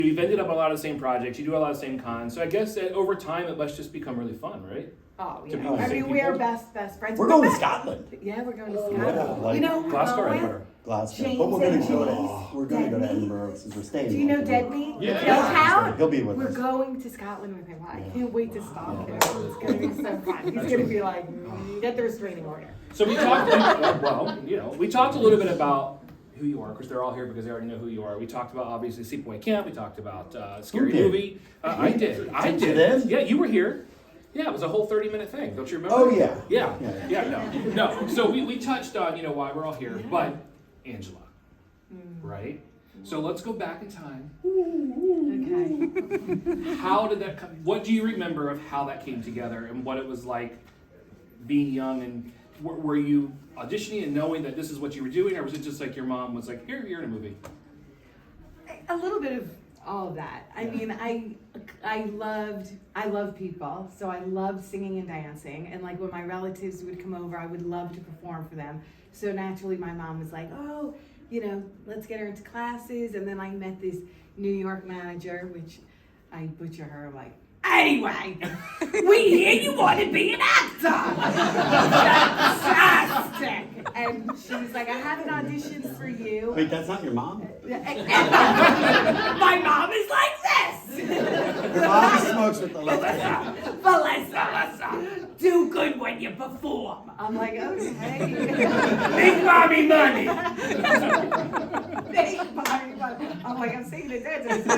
You've ended up on a lot of the same projects. You do a lot of the same cons. So I guess that over time it must just become really fun, right? Oh, To yeah. be with the I same mean, we are people? best friends. We're going to Scotland. Yeah, we're going to Scotland. Yeah, like you know, Glasgow or Owen, Edinburgh? Glasgow. James But we're going and to go James, to, we're going to go to Dead Meat. Edinburgh since we're staying. Do you know in Dead Milwaukee. Meat? Yeah. Hilltown? He'll be with We're us. going to Scotland with him. I Yeah. can't wait to stalk him. It's going to be so fun. He's going to be like, get the restraining order. So we talked, well, you know, we talked a little bit about who you are, because they're all here because they already know who you are. We talked about, obviously, Sleepaway Camp. We talked about Scary did? Movie. I did. You did? Yeah, you were here. Yeah, it was a whole 30-minute thing. Don't you remember? Oh, yeah. Yeah, no. So we touched on, you know, why we're all here. But, Angela, right? So let's go back in time. Okay. How did that come? What do you remember of how that came together and what it was like being young? And were you auditioning and knowing that this is what you were doing, or was it just like your mom was like, "Here, you're in a movie"? A little bit of all of that. I mean, I loved people, so I loved singing and dancing. And like when my relatives would come over, I would love to perform for them. So naturally, my mom was like, "Oh, you know, let's get her into classes." And then I met this New York manager, which I butcher her. I'm like, "Anyway, we hear you want to be an actor. Fantastic!" And she was like, "I have an audition for you." Wait, that's not your mom? My mom is like this. Your mom smokes with the left. Felissa, do good when you perform. I'm like, okay. Big mommy money. Big mommy money. I'm like, I'm singing and dancing.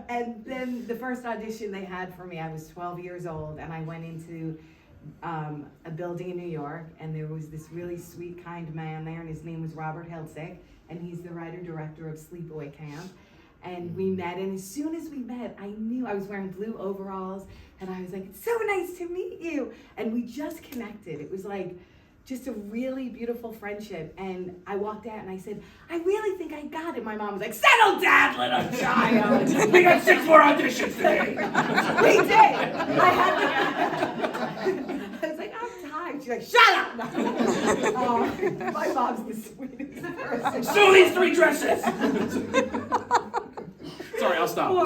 And then the first audition they had for me, I was 12 years old, and I went into a building in New York, and there was this really sweet, kind man there, and his name was Robert Heltzick, and he's the writer-director of Sleepaway Camp. And we met, and as soon as we met, I knew I was wearing blue overalls, and I was like, "It's so nice to meet you." And we just connected. It was like just a really beautiful friendship. And I walked out and I said, "I really think I got it." My mom was like, "Settle down, little child." We got 6 more auditions today. We did. I was like, "I'm tired." She's like, "Shut up." My mom's the sweetest person. Sew these 3 dresses. Sorry, I'll stop. No,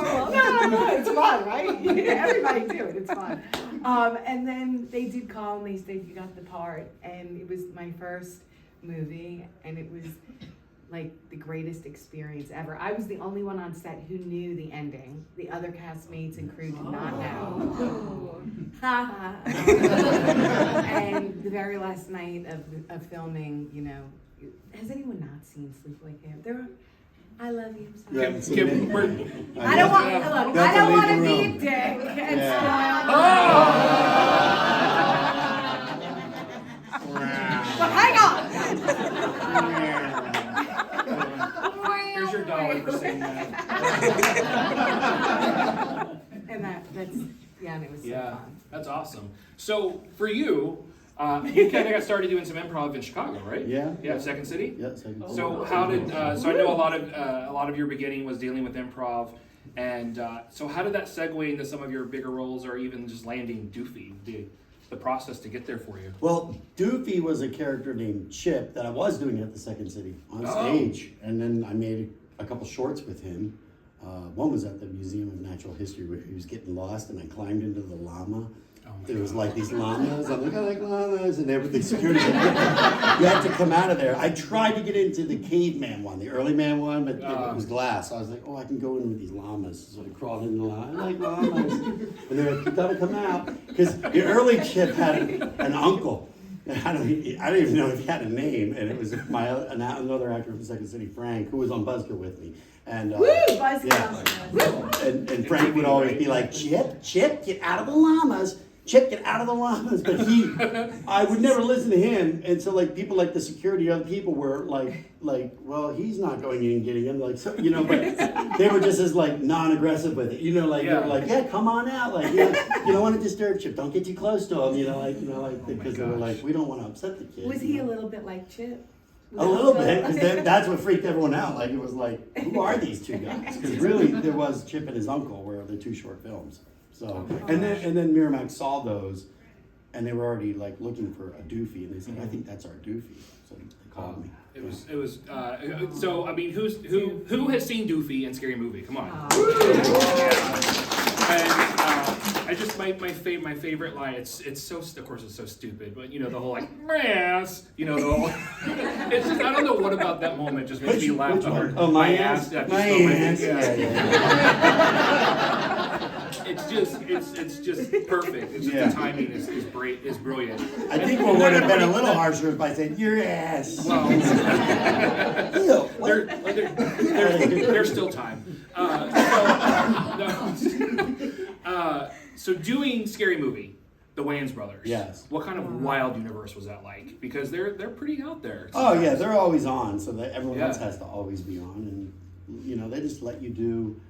it's fun, right? Everybody do it, it's fun. And then they did call and they said, "You got the part." And it was my first movie, and it was like the greatest experience ever. I was the only one on set who knew the ending. The other castmates and crew did not know. And the very last night of filming, you know, has anyone not seen Sleepaway Camp? I love you. You haven't seen Kim, it? I don't want. Look, I That's don't a want to leave be the a room. dick and spoil. But hang on. Here's your dollar for saying that. And that's yeah, and it was so Yeah, fun. that's awesome. So for you, you kind of got started doing some improv in Chicago, right? Yeah. Yeah, Second City. Yeah, second. So how did? So I know a lot of your beginning was dealing with improv, and so how did that segue into some of your bigger roles, or even just landing Doofy? The process to get there for you. Well, Doofy was a character named Chip that I was doing at the Second City on Oh. stage, and then I made a couple shorts with him. One was at the Museum of Natural History where he was getting lost, and I climbed into the llama. There was like these llamas. I'm like, "I like llamas," and everything. Security said, "You had to come out of there." I tried to get into the caveman one, the early man one, but it was glass. So I was like, "Oh, I can go in with these llamas." So I crawled in the llama. I like llamas, and they're like, "You gotta come out," because the early Chip had an uncle. I don't even know if he had a name, and it was another actor from Second City, Frank, who was on Buzzkill with me. And Woo, Buzzkill. yeah. And Frank would always be like, "Chip, get out of the llamas. Chip, get out of the llamas." But I would never listen to him. And so like people like the security, other people were like, "Well, he's not going in and getting him." Like, so, you know, but they were just as like non-aggressive with it. You know, like, they were like, "Yeah, come on out. Like, you don't want to disturb Chip. Don't get too close to him." Because they were like, "We don't want to upset the kid." Was he a little bit like Chip? A little bit, because that's what freaked everyone out. Like, it was like, who are these 2 guys? Because really, there was Chip and his uncle were the 2 short films. So, and then Miramax saw those, and they were already like looking for a Doofy, and they said, "I think that's our Doofy." So they called me. It was. So I mean, who has seen Doofy and Scary Movie? Come on. And I just my favorite line. It's so of course it's so stupid, but you know the whole like ass. You know the whole. It's just I don't know what about that moment just makes me laugh hard. Oh my ass. My ass. Yeah. It's just perfect. It's just the timing is great, is brilliant. I think what would have been a little harsher is by saying your ass. Well, there's still time. So doing Scary Movie, the Wayans brothers. Yes. What kind of wild universe was that like? Because they're pretty out there. Oh yeah, they're always on, so that everyone else Yeah. has to always be on, and you know they just let you do.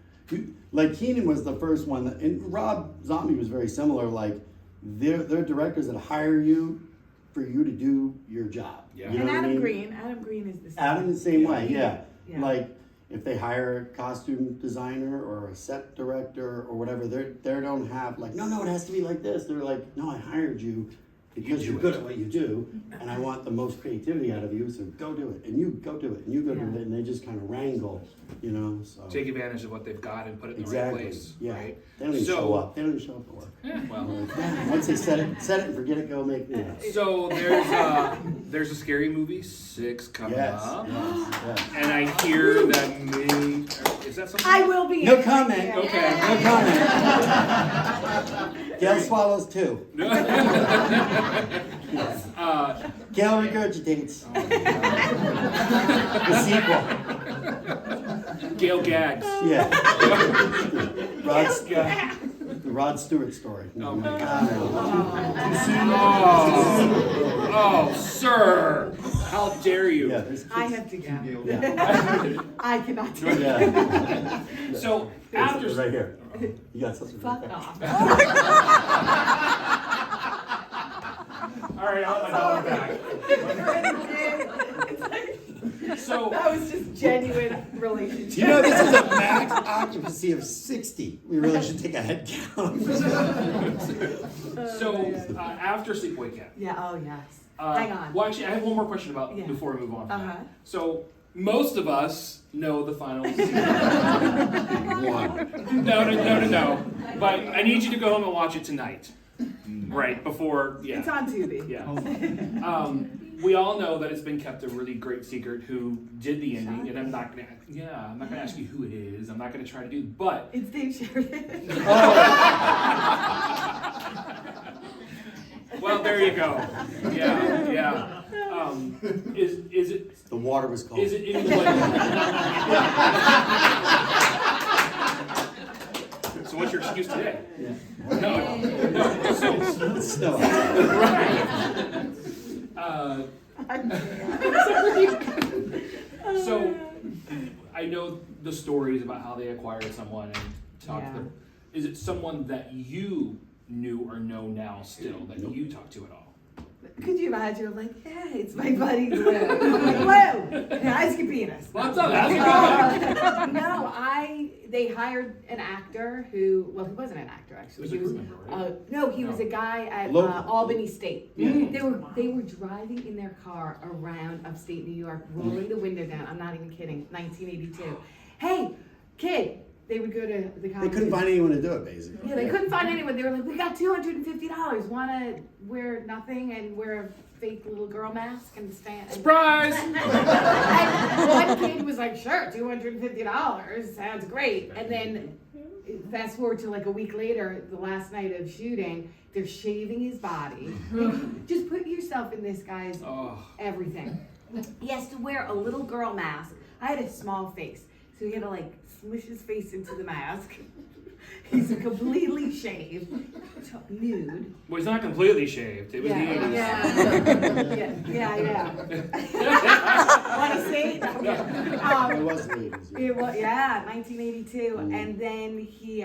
Like Keenan was the first one, and Rob Zombie was very similar. Like they're directors that hire you for you to do your job. Yeah. You know And what I mean? Adam Green is the same. Adam the same way, yeah. Yeah. Like if they hire a costume designer or a set director or whatever, they don't have like no, it has to be like this. They're like, no, I hired you because you're good at what you do, and I want the most creativity out of you. So go do it, and you go do it, and you go do it, and they just kind of wrangle, you know. So Take advantage of what they've got and put it in the exactly, right place. yeah. Right? They don't even show up. They don't even show up for work. Yeah, well. Like, once they set it and forget it, go make it. So there's a Scary Movie 6 coming up. Yes. And I hear that is that something? I will be. No in. comment. Yeah. Okay. No comment. Gail swallows too. Gail regurgitates. The sequel. Gail gags. Yeah. The Rod Stewart story. Oh my God. Oh, sir! How dare you? Yeah, there's I kids- have to go. Yeah. I cannot do it. Yeah. So There's after something right here. You got something right Fuck there. off. all right, I'll have my dollar back. So That was just genuine relationship. You know, this is a max occupancy of 60. We really should take a head count. After Sleepaway Camp. Yeah, oh yes. Hang on. Well, actually, I have one more question about Yeah. before we move on. From Uh-huh. that. So most of us know the final season. No. But I need you to go home and watch it tonight. Right before, yeah. It's on Tubi. Yeah. We all know that it's been kept a really great secret who did the ending, and I'm not gonna ask you who it is. I'm not gonna try to do, but It's Dave Sheridan. well, there you go. Yeah. Is it? The water was cold. Is it anybody? So what's your excuse today? Yeah. No. It's snow. So I know the stories about how they acquired someone and talked to them. Is it someone that you knew or know now still that you talk to at all? Could you imagine? I'm like, yeah, it's my buddy Lou. Lou, ice penis. What's up? How's it going? No, they hired an actor who, well, he wasn't an actor actually. He was a crew member, right? No, he was a guy at Local. Albany State. Yeah. They were driving in their car around upstate New York, rolling the window down. I'm not even kidding. 1982. Hey, kid. They would go to the They couldn't find anyone to do it, basically. Yeah, they couldn't find anyone. They were like, we got $250. Want to wear nothing and wear a fake little girl mask and stand? Surprise! And one kid was like, sure, $250. Sounds great. And then fast forward to like a week later, the last night of shooting, they're shaving his body. Just put yourself in this guy's everything. He has to wear a little girl mask. I had a small face, so he had to like smush his face into the mask. He's completely shaved, nude. Well, he's not completely shaved. It was the 80s. Yeah. Want to see? It was the 80s. It was, 1982. And then he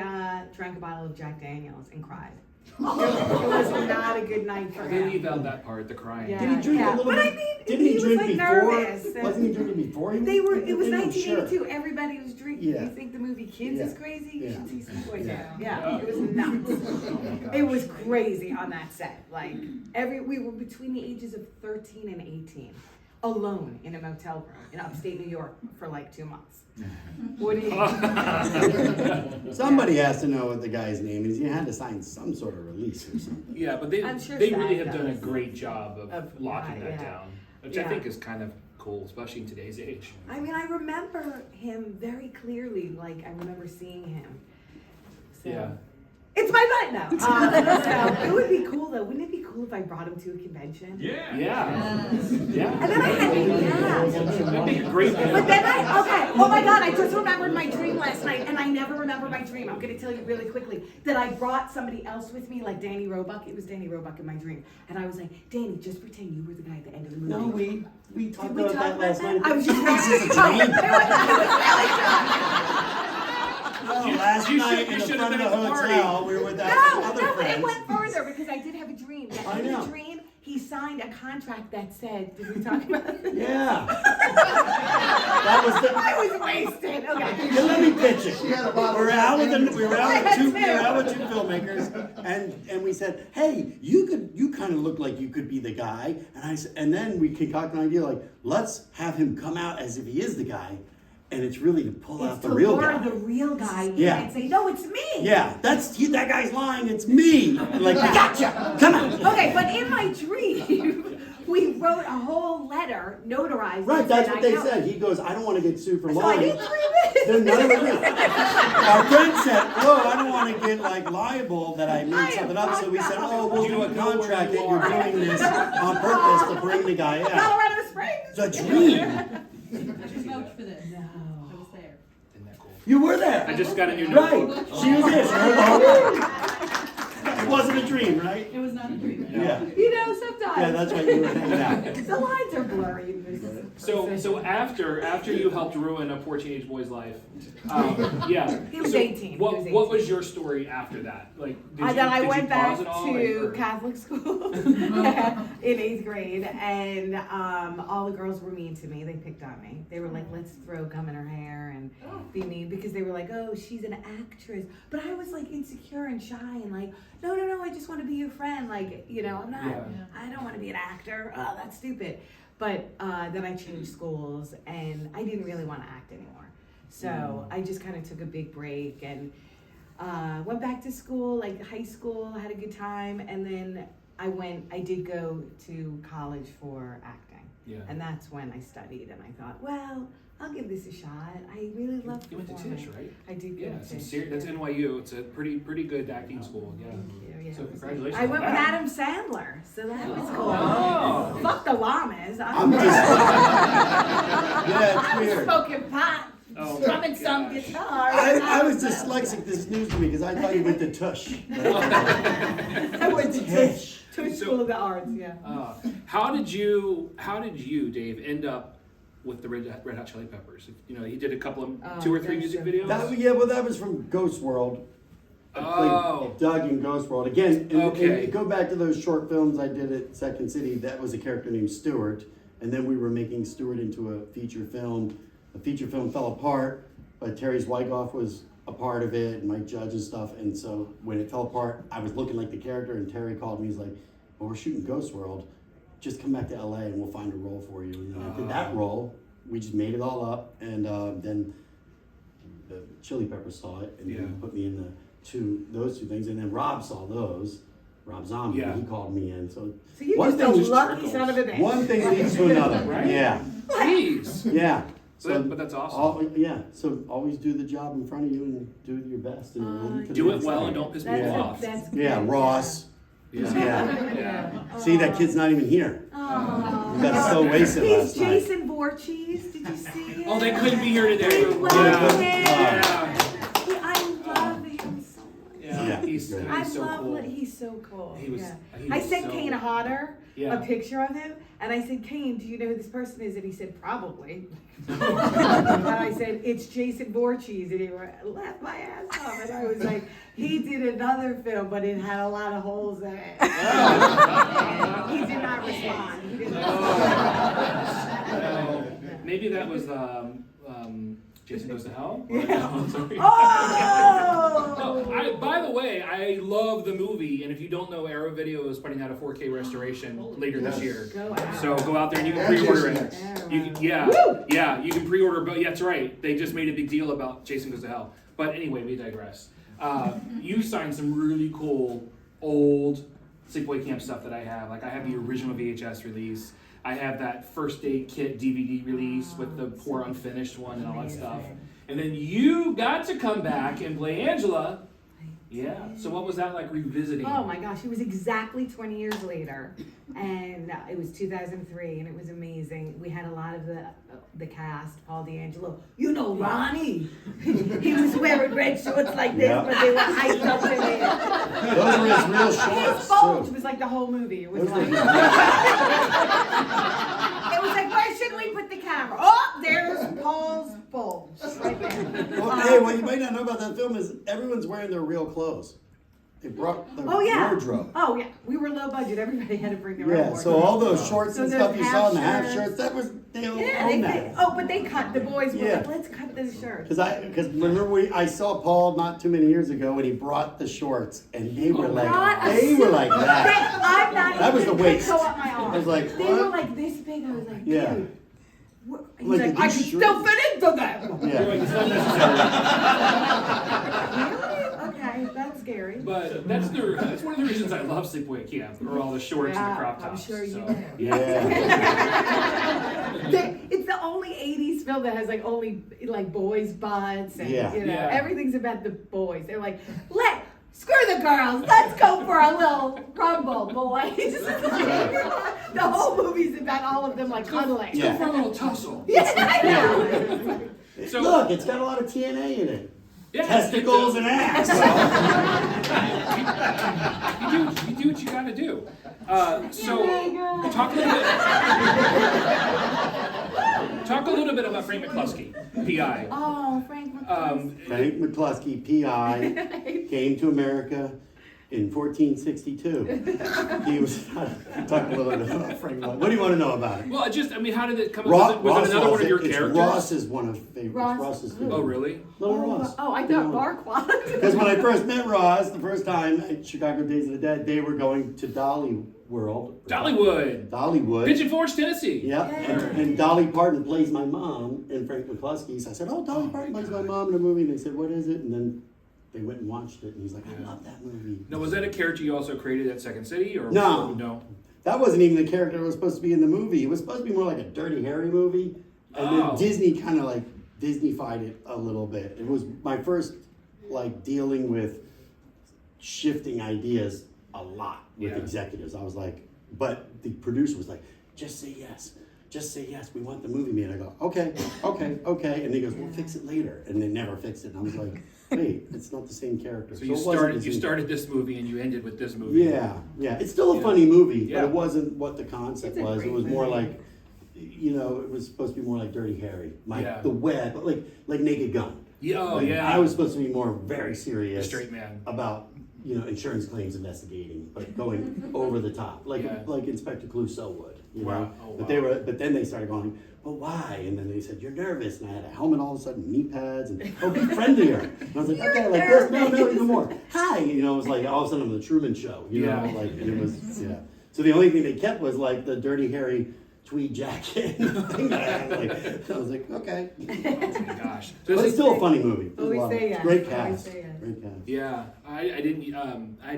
drank a bottle of Jack Daniels and cried. It was not a good night for They him. leave out that part, the crying. Yeah. Did he drink a little But bit? I mean, Didn't he was drink like before? nervous. Wasn't he drinking before? It was 1982. Sure. Everybody was drinking. Yeah. You think the movie Kids is crazy? You should see Sleepaway Camp. Yeah. It was nuts. It was crazy on that set. Like we were between the ages of 13 and 18. alone in a motel room in upstate New York for like 2 months. What do you Somebody has to know what the guy's name is. You had to sign some sort of release or something. Yeah, but I'm sure they really SAG have done a does. great job of locking that yeah. down, which I think is kind of cool, especially in today's age. I mean, I remember him very clearly. Like, I remember seeing him. So. Yeah. It's my butt now. So it would be cool, though. Wouldn't it be cool if I brought him to a convention? Yeah. And then I had That'd be a great thing. But then oh my God, I just remembered my dream last night, and I never remember my dream. I'm going to tell you really quickly that I brought somebody else with me, like Danny Roebuck. It was Danny Roebuck in my dream. And I was like, Danny, just pretend you were the guy at the end of the movie. No, we talked Did we about talk that last night. I was just Last You night should- in you the should front of have the been at the party. hotel, we were with other No, but it friends. went further because I did have a dream. That I in know. the dream, he signed a contract that said, did we talk about it? Yeah. That was the. I was wasted. Okay. Yeah, let me pitch it. She had a bottle. We were out with two two filmmakers, and we said, hey, you kind of look like you could be the guy, and then we concocted an idea like, let's have him come out as if he is the guy, and it's really to pull out the real guy. The real guy. Yeah. And say, no, it's me. Yeah, that guy's lying. It's me. And like, gotcha. Come on. Okay, but in my dream, we wrote a whole letter, notarized. Right, that that's said, what they I know. said. He goes, I don't want to get sued for So I lying. did 3 minutes. Then none of it. Our friend said, "Whoa, I don't want to get like liable that I made something up." So we said, "Oh, we'll do a contract that you're doing this on purpose to bring the guy out." Colorado Springs. The dream. Just vouch for this. No. I was there. Isn't that cool? You were there. I just got a new Right. notebook. She was there. She heard the whole thing. It wasn't a dream, right? It was not a dream. Yeah. You know, sometimes. Yeah, that's right. You were hanging out. The lines are blurry in this. So after you helped ruin a poor teenage boy's life, He was so 18. What He was 18. what was your story after that? Like, Then I did went you back pause it all, to or- Catholic school in 8th grade, and all the girls were mean to me. They picked on me. They were like, let's throw gum in her hair and be mean, because they were like, oh, she's an actress. But I was like insecure and shy and like, no, I just want to be your friend. Like, I'm not, Yeah. I don't want to be an actor. Oh, that's stupid. But then I changed schools, and I didn't really want to act anymore. So I just kind of took a big break and went back to school, like high school, had a good time, and then I did go to college for acting. Yeah. And that's when I studied, and I thought, well, I'll give this a shot. I really love You went to performing. Tisch, right? I did go Yeah, to some Tisch. that's NYU. It's a pretty good acting school. Yeah. Thank you. Yeah, So it was congratulations nice. I went on with that. Adam Sandler, so that was cool. Oh. Fuck the llamas. I'm just. Yeah, it's weird. Smoking pot, Oh, strumming my some gosh. guitar. I was dyslexic. This is news to me because I thought you went to Tush. I went to Tisch. Tisch So- School of the Arts, yeah. How did you, Dave, end up with the Red Hot Chili Peppers? He did a couple of 2 or 3 that's music so videos. That was from Ghost World. I Oh. played Doug in Ghost World. Again, Okay. and go back to those short films I did at Second City. That was a character named Stewart, and then we were making Stewart into a feature film. The feature film fell apart, but Terry Zwigoff was a part of it, and Mike Judge and stuff. And so when it fell apart, I was looking like the character, and Terry called me. He's like, "Well, we're shooting Ghost World. Just come back to LA, and we'll find a role for you." And then I did that role. We just made it all up, and then the Chili Peppers saw it, and then put me in those two things, and then Rob saw those. Rob Zombie, Yeah. he called me in. So you're one just a thing just lucky trickles. son of a bitch. one thing leads to another. Right? Yeah, Jeez. yeah. But that's awesome. So always do the job in front of you and do your best. And Do it well and don't piss people off. That's Yeah, good, Ross. Yeah. Yeah. See, that kid's not even here. Oh. You got so wasted He's last night. Jason Voorhees. Did you see it? Oh, they couldn't be here today. I love Yeah. him. Yeah. I love him so much. Yeah. He's I so love cool. He's so cool. He was- yeah. he I was sent so- Kane Hodder Yeah. a picture of him, and I said, Kane, do you know who this person is? And he said, probably. And I said, it's Jason Voorhees, and he laughed my ass off. And I was like, he did another film, but it had a lot of holes in it. And he did not respond. He didn't respond. Maybe that was Jason Goes to Hell. Or- Yeah. No, sorry. Oh! By the way, I love the movie, and if you don't know, Arrow Video is putting out a 4K restoration later this year. Go out. So go out there and you can And pre-order Jason it. X. You can, yeah, yeah, you can pre-order. But yeah, that's right. They just made a big deal about Jason Goes to Hell. But anyway, we digress. You signed some really cool old Sleepaway Camp stuff that I have. Like I have the original VHS release. I have that first aid kit DVD release with the poor unfinished one and all that stuff. And then you got to come back and play Angela. Yeah. So what was that like revisiting? Oh my gosh, it was exactly 20 years later, and it was 2003, and it was amazing. We had a lot of the cast, Paul D'Angelo, you know Ronnie. He was wearing red shorts like this, Yeah. but they were hyped up in it. Those were his real His shorts bulge too. was like the whole movie. It was Those were like, his- it was like, where should we put the camera? Oh, there's Paul's bulge right there. Well, hey, what you might not know about that film is everyone's wearing their real clothes. They brought their Oh yeah. wardrobe. Oh yeah. We were low budget. Everybody had to bring their own Yeah, wardrobe. so all those shorts So and those stuff you saw in the half half shirts. shirts, that was they all Yeah, owned they, that. but they cut. The boys were Yeah. like, let's cut the shirts. Because remember I saw Paul not too many years ago when he brought the shorts and they were like Brought a they were suit. like that. I'm not That was even the waist. go up my arm. I was like, they what? were like this big. I was like, dude. Yeah. He's Like, like, did I you can sure- still fit into them. You're Yeah. like, it's not necessary. Really? Okay, that's scary. But that's one of the reasons I love Sleepaway Camp, or all the shorts and the crop I'm tops. sure you so. know. Yeah. It's the only 80s film that has like only like boys' butts and Yeah. you know Yeah. everything's about the boys. They're like, screw the girls, let's go for a little rumble, boys. The whole movie's about all of them like cuddling. Yeah. Go for a little tussle. Yeah, I know. So, Look, it's got a lot of TNA in it. yeah, Testicles and ass. you do what you gotta do. So Yeah. talk a little bit about Frank McCluskey, PI. Oh, Frank McCluskey. Frank McCluskey, PI, came to America in 1462. He was talk a little bit about Frank. What do you want to know about it? Well, how did it come Ross, up? Was it another one of your it's characters? Ross is one of favorites. Ross. Ross's favorite. Oh, really? Little Ross. Oh, I thought Marquand. Because when I first met Ross, the first time at Chicago Days of the Dead, they were going to Dolly World. Dollywood. Dollywood. Pigeon Forge, Tennessee. Yeah, and Dolly Parton plays my mom in Frank McCluskey. So I said, oh, Dolly Parton plays my mom in a movie. And they said, what is it? And then they went and watched it. And he's like, I love that movie. Now, was that a character you also created at Second City? Or No. No. That wasn't even the character that was supposed to be in the movie. It was supposed to be more like a Dirty Harry movie. And Oh. then Disney kind of like Disneyfied it a little bit. It was my first like dealing with shifting ideas a lot with Yeah. executives. I was like, but the producer was like, just say yes. Just say yes. We want the movie made. I go, okay. And he goes, we'll fix it later. And they never fixed it. And I was like, wait, it's not the same character. So you it wasn't the you same- started this movie and you ended with this movie. Yeah. It's still a Yeah. funny movie, Yeah. but it wasn't what the concept It's a was. It great was more movie. like, it was supposed to be more like Dirty Harry, Yeah. the web, but like Naked Gun. Yeah. Oh, Like, yeah. I was supposed to be more very a serious straight man. about insurance claims investigating, but going over the top, like Yeah. like Inspector Clouseau would. Wow. Know? Oh, But wow. but then they started going, but why? And then they said, you're nervous, and I had a helmet all of a sudden, knee pads, and be friendlier. And I was like, okay, like this, no, even more. Hi, it was like all of a sudden I'm the Truman Show, Yeah. like and it was So the only thing they kept was like the Dirty Harry tweed jacket thing that I had. Like, I was like, okay. Oh my gosh. So But this it's is- still a funny movie. I Always love say it. yes. Great Always cast. say yes. Great cast. Yeah, I hadn't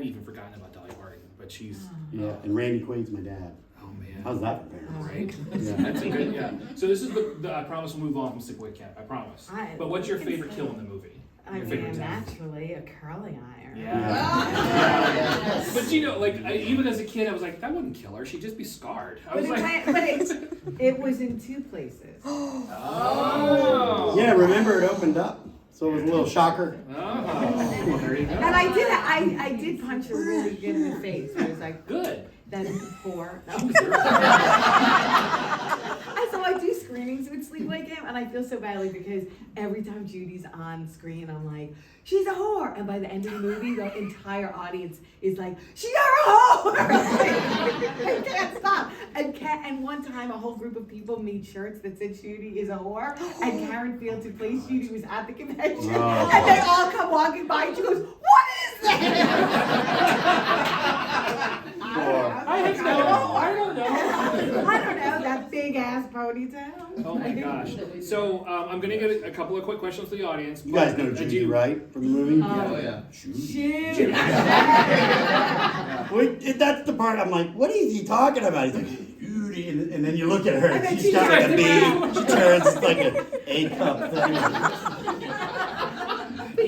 even forgotten about Dolly Parton, but she's Yeah, and Randy Quaid's my dad. oh man. How's that for parents? Right? Yeah. That's a good, yeah. So this is the I promise we'll move on from Sleepaway Camp, I promise. But what's your favorite kill in the movie? I Your favorite mean, death? naturally, a curling iron. Yeah. But even as a kid, I was like, that wouldn't kill her. She'd just be scarred. I But, was like, it was in two places. oh. Yeah, remember it opened up, so it was a little shocker. Oh, there you go. And I did punch her really good in the face. I was like, Good. that is before. No. You're- So I do screenings with Sleepaway Camp, and I feel so badly because every time Judy's on screen, I'm like, she's a whore. And by the end of the movie, the entire audience is like, she's a whore! I can't stop. And one time, a whole group of people made shirts that said Judy is a whore, and Karen Fields, who plays Judy, was at the convention, Oh. and they all come walking by, and she goes, what is that? ponytail. Oh my gosh. So I'm going to get a couple of quick questions to the audience. You guys know I Judy, do- right? From the movie? Oh, yeah. Shoot. Wait, that's the part I'm like, what is he talking about? He's like, Judy, and then you look at her, And then and she she's got like a turns around. B. She turns it's like an A-cup thing.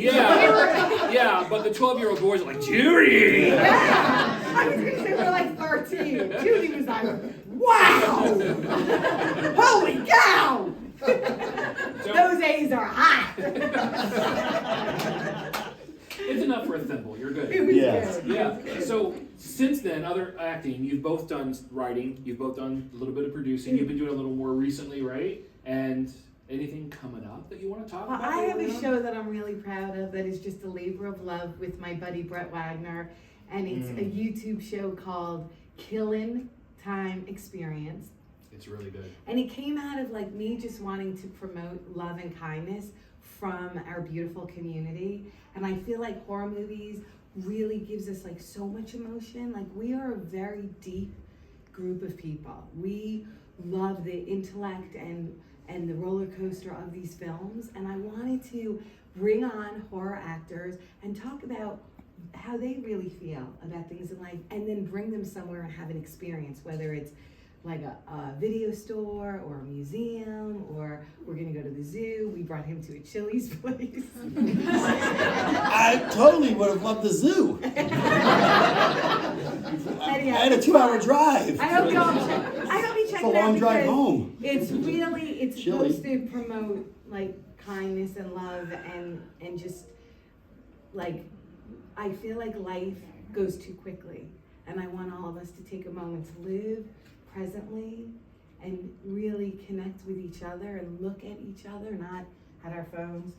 Yeah, but the 12-year-old boys are like, Judy! Yeah. I was gonna say we're like 13. Judy was like, wow! Holy cow! Those A's are hot. It's enough for a thimble. You're good. It was Yes. good. Yeah. So since then, other acting, you've both done writing, you've both done a little bit of producing, you've been doing a little more recently, right? And anything coming up that you want to talk Well, about? I have a show that I'm really proud of that is just a labor of love with my buddy Brett Wagner, and it's a YouTube show called Killin' Time Experience. It's really good. And it came out of like me just wanting to promote love and kindness from our beautiful community. And I feel like horror movies really gives us like so much emotion. Like we are a very deep group of people. We love the intellect and the roller coaster of these films. And I wanted to bring on horror actors and talk about how they really feel about things in life, and then bring them somewhere and have an experience, whether it's like a video store or a museum, or we're gonna go to the zoo. We brought him to a Chili's place. I totally would have loved the zoo. I had a 2-hour drive. I hope you all check. I hope you check It's a it out long drive because home. it's Chili. supposed to promote like kindness and love and just like I feel like life goes too quickly, and I want all of us to take a moment to live presently and really connect with each other and look at each other, not at our phones,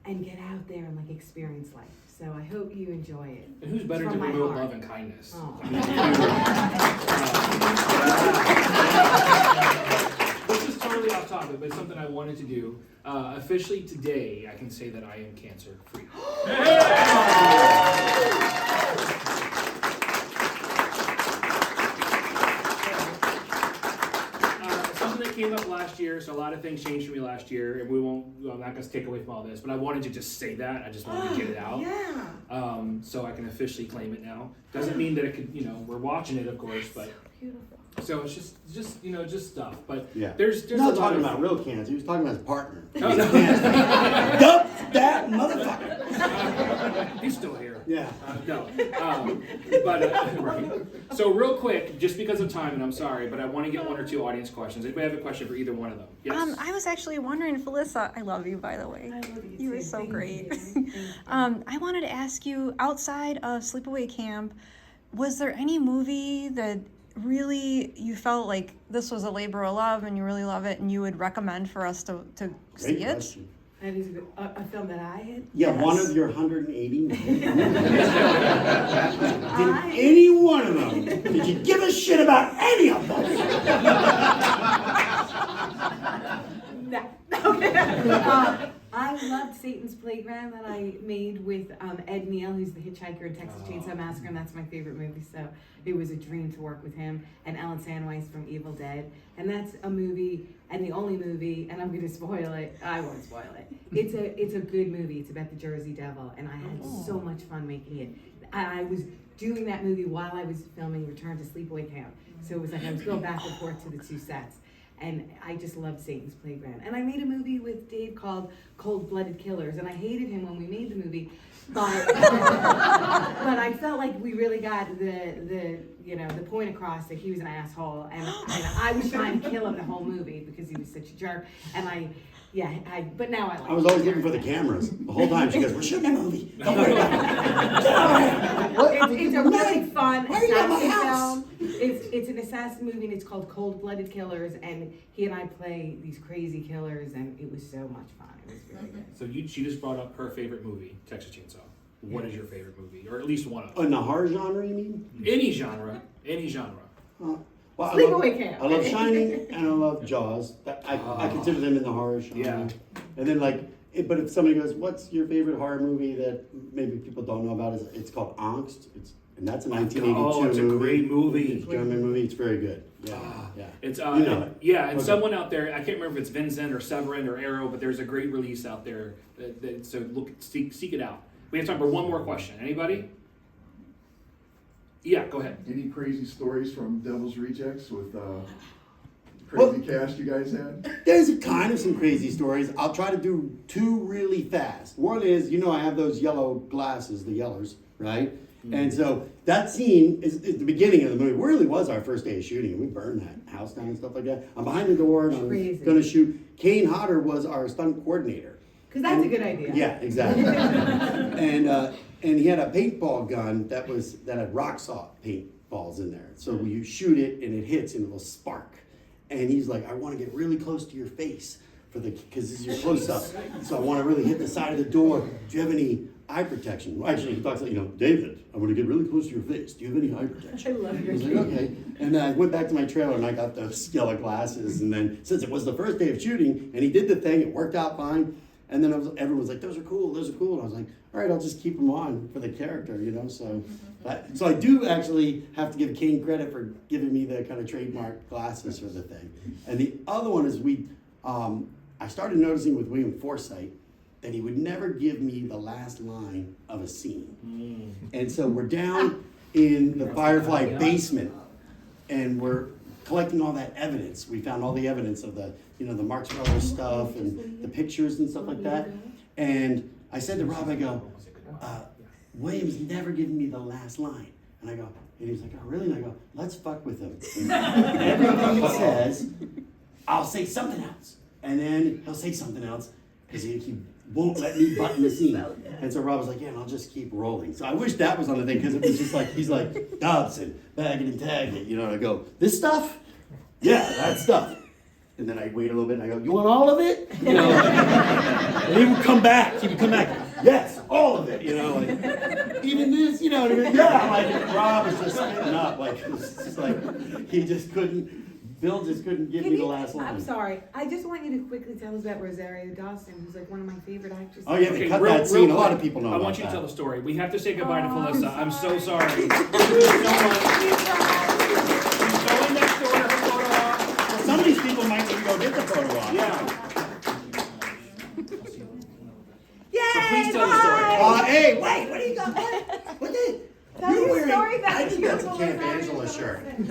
and get out there and like experience life. So I hope you enjoy it. And who's better to From my promote heart. love and kindness? Oh. This is totally off topic, but it's something I wanted to do. Officially today, I can say that I am cancer free. Something that came up last year, so a lot of things changed for me last year, and I'm not going to take away from all this, but I wanted to just say that. I just wanted to get it out. Yeah. So I can officially claim it now. Doesn't mean that it could, we're watching it, of course, but Beautiful. so it's just stuff. But Yeah. there's He's not a lot talking of about real cancer. He was talking about his partner. Oh, no. Dump that motherfucker. He's still here. Yeah. No. Right. So real quick, just because of time, and I'm sorry, but I want to get one or two audience questions. Anybody have a question for either one of them? Yes. I was actually wondering, Felissa, I love you, by the way. I love you You were too. so Thank great. you. Thank you. I wanted to ask you, outside of Sleepaway Camp, was there any movie that really you felt like this was a labor of love and you really love it and you would recommend for us to see Great it? question. That is a film that I had. Yeah, Yes. one of your 180. Did I- any one of them? Did you give a shit about any of them? No. Okay. I loved Satan's Playground that I made with Ed Neal, who's the hitchhiker in Texas Chainsaw Massacre, and that's my favorite movie. So it was a dream to work with him, and Ellen Sandweiss from Evil Dead. And that's a movie, and the only movie, and I'm going to spoil it. I won't spoil it. It's a good movie. It's about the Jersey Devil, and I had so much fun making it. I was doing that movie while I was filming Return to Sleepaway Camp. So it was like I was going back and forth to the two sets. And I just loved Satan's Playground. And I made a movie with Dave called Cold-Blooded Killers, and I hated him when we made the movie, but but I felt like we really got the point across that he was an asshole, and I was trying to kill him the whole movie because he was such a jerk. And but now I like. I was always looking for the cameras the whole time. She goes, "We're shooting a movie. Don't worry about it. Get over here." It's a really fun Why are you at my assassin house? film. It's an assassin movie, and it's called Cold-Blooded Killers, and he and I play these crazy killers, and it was so much fun. It was really good. So she just brought up her favorite movie, Texas Chainsaw. What is your favorite movie, or at least one of them? In the horror genre, you mean? Any genre. Well, Sleepaway Camp. I love Shining and I love Jaws. I consider them in the horror genre. Yeah. And then but if somebody goes, "What's your favorite horror movie that maybe people don't know about?" It's called Angst. and that's a 1982 Oh, it's a great movie. It's a German movie. It's very good. Yeah, yeah. It's You know it. yeah, and Okay. someone out there, I can't remember if it's Vincent or Severin or Arrow, but there's a great release out there. So look, seek it out. We have time for one more question. Anybody? Yeah, go ahead. Any crazy stories from Devil's Rejects with crazy cast you guys had? There's kind of some crazy stories. I'll try to do two really fast. One is, I have those yellow glasses, the yellers, right? And so that scene is the beginning of the movie. It really was our first day of shooting, and we burned that house down and stuff like that. I'm behind the door, and I'm Crazy. going to shoot. Kane Hodder was our stunt coordinator. Because that's a good idea. Yeah, exactly. and he had a paintball gun that had rock salt paintballs in there. So you shoot it and it hits and it will spark. And he's like, I want to get really close to your face because this is your close up. So I want to really hit the side of the door. Do you have any eye protection? Well, actually, he talks like, David, I want to get really close to your face. Do you have any eye protection? I love I your was like, okay. And then I went back to my trailer and I got those yellow glasses. And then since it was the first day of shooting and he did the thing, it worked out fine. And then everyone was like, those are cool. And I was like, all right, I'll just keep them on for the character, So I do actually have to give Kane credit for giving me the kind of trademark glasses for the thing. And the other one is I started noticing with William Forsythe that he would never give me the last line of a scene. And so we're down in the Firefly basement and we're collecting all that evidence. We found all the evidence of the Marx Brothers stuff and the pictures and stuff like that. And I said to Rob, I go, William's never given me the last line. And I go, and he's like, oh, really? And I go, let's fuck with him. Everything he says, I'll say something else. And then he'll say something else because he won't let me button the scene. And so Rob was like, yeah, and I'll just keep rolling. So I wish that was on the thing because it was just like, he's like, Dobson, bag it and tag it. And I go, this stuff? Yeah, that stuff. And then I wait a little bit and I go, you want all of it? And he would come back. Yes, all of it. Even this, yeah. Like Rob was just spitting up. Like, it was just like, he just couldn't. Bill just couldn't give me the last line. I'm sorry. I just want you to quickly tell us about Rosario Dawson, who's like one of my favorite actresses. Oh yeah, they Okay, cut real that scene. A lot quick. of people know I about want you to that. tell the story. We have to say goodbye to Oh, Felissa. I'm I'm so sorry. sorry. Thank you so much. Going next door to her photo op. Some of these people might need to go get the photo op. Yeah. Yay! Please tell the story. Bye! Hey, wait, what do you got? What the? Tell You're your wearing, story about I think that's a beautiful Camp Rosario Angela Dawson. shirt.